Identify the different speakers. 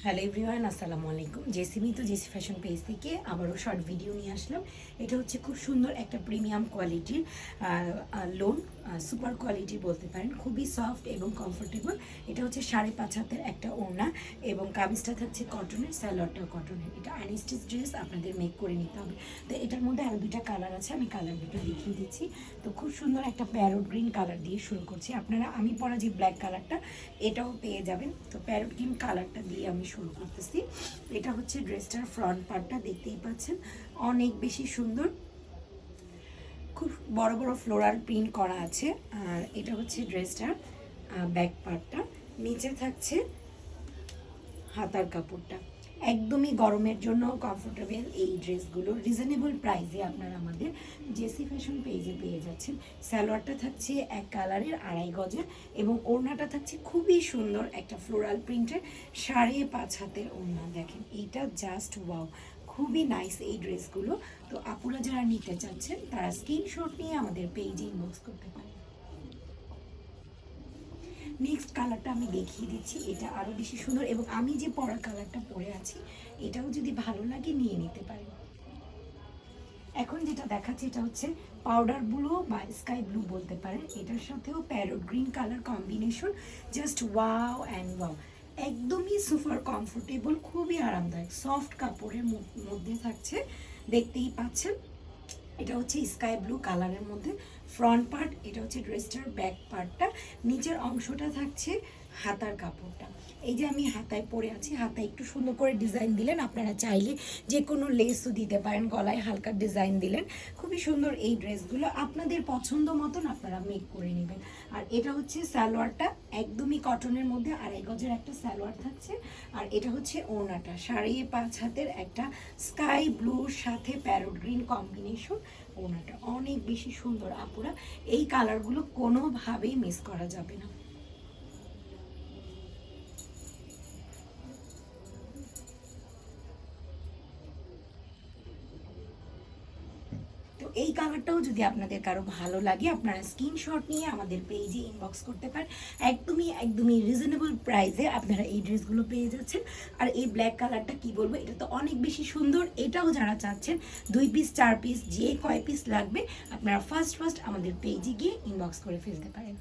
Speaker 1: Hello everyone, আসসালামু আলাইকুম। জেসিমি তো জেসি ফ্যাশন পেজ থেকে আবারও শর্ট ভিডিও নিয়ে আসলাম। এটা হচ্ছে খুব সুন্দর একটা প্রিমিয়াম কোয়ালিটির লোন, সুপার কোয়ালিটি বলতে পারেন। খুবই সফট এবং কমফোর্টেবল। এটা হচ্ছে 5.5 হাতের একটা ওড়না এবং কামিজটা থাকছে কটনের, স্যালোয়ারটাও কটনের। এটা আনস্টিচ ড্রেস, আপনাদের মেক করে নিতে হবে। তো এটার মধ্যে আরও দুইটা কালার আছে, আমি কালার দুটো দেখিয়ে দিচ্ছি। তো খুব সুন্দর একটা প্যারোট গ্রিন কালার দিয়ে শুরু করছি। আপনারা আমি পরা যে ব্ল্যাক কালারটা এটাও পেয়ে যাবেন। তো প্যারোট গ্রিন কালারটা দিয়ে আমি শুরু করতেছি। এটা হচ্ছে ড্রেসটার ফ্রন্ট পার্টটা, দেখতেই পাচ্ছেন অনেক বেশি সুন্দর, খুব বড় বড় ফ্লোরাল প্রিন্ট করা আছে। আর এটা হচ্ছে ড্রেসটার ব্যাক পার্টটা, নিচে থাকছে হাতার কাপড়টা। একদমই গরমের জন্য কমফোর্টেবল এই ড্রেসগুলো রিজনেবল প্রাইসে আপনারা আমাদের জেসি ফ্যাশন পেজে পেয়ে যাচ্ছেন। সালোয়ারটা থাকছে এক কালারের, 2.5 গজের এবং ওড়নাটা থাকছে খুবই সুন্দর একটা ফ্লোরাল প্রিন্টের 5.5 হাতের ওড়না। দেখেন এইটা জাস্ট ওয়াও, খুবই নাইস এই ড্রেসগুলো। তো আপুরা যারা নিতে চাচ্ছেন তারা স্ক্রিনশট নিয়ে আমাদের পেজে ইনবক্স করতে পারেন। নেক্সট কালারটা আমি দেখিয়ে দিচ্ছি, এটা আরও বেশি সুন্দর এবং আমি যে পরা কালারটা পরে আছি এটাও যদি ভালো লাগে নিয়ে নিতে পারেন। এখন যেটা দেখাচ্ছি এটা হচ্ছে পাউডার ব্লু বা স্কাই ব্লু বলতে পারেন। এটার সাথেও parrot green colour combination, just wow and wow. একদমই সুপার কমফোর্টেবল, খুবই আরামদায়ক, সফট কাপড়ের মধ্যে থাকছে, দেখতেই পাচ্ছেন। এটা হচ্ছে স্কাই ব্লু কালারের মধ্যে ফ্রন্ট পার্ট, এটা হচ্ছে ড্রেসটার ব্যাক পার্টটা। নিচের অংশটা থাকছে হাতার কাপড়টা। এই যে আমি হাতায় পরে আছি, হাতায় একটু সুন্দর করে ডিজাইন দিলেন, আপনারা চাইলে যে কোনো লেসও দিতে পারেন, গলায় হালকা ডিজাইন দিলেন। খুবই সুন্দর এই ড্রেসগুলো, আপনাদের পছন্দ মতন আপনারা মেক করে নেবেন। আর এটা হচ্ছে সালোয়ারটা, একদমই কটনের মধ্যে 2.5 গজের একটা সালোয়ার থাকছে। আর এটা হচ্ছে ওড়নাটা, 5.5 হাতের একটা স্কাই ব্লুর সাথে প্যারোট গ্রিন কম্বিনেশন ওড়নাটা। অনেক বেশি সুন্দর আপুরা, এই কালারগুলো কোনোভাবেই মিস করা যাবে না। তো এই কালারটাও যদি আপনাদের কারো ভালো লাগে আপনারা স্ক্রিনশট নিয়ে আমাদের পেজে ইনবক্স করতে পারেন। একদমই রিজনেবল প্রাইসে আপনারা এই ড্রেসগুলো পেয়ে যাচ্ছেন। আর এই ব্ল্যাক কালারটা কি বলবো, এটা তো অনেক বেশি সুন্দর। এটাও যারা চাচ্ছেন 2 পিস 4 পিস যে কয় পিস লাগবে আপনারা ফার্স্ট আমাদের পেজে গিয়ে ইনবক্স করে ফেলতে পারেন।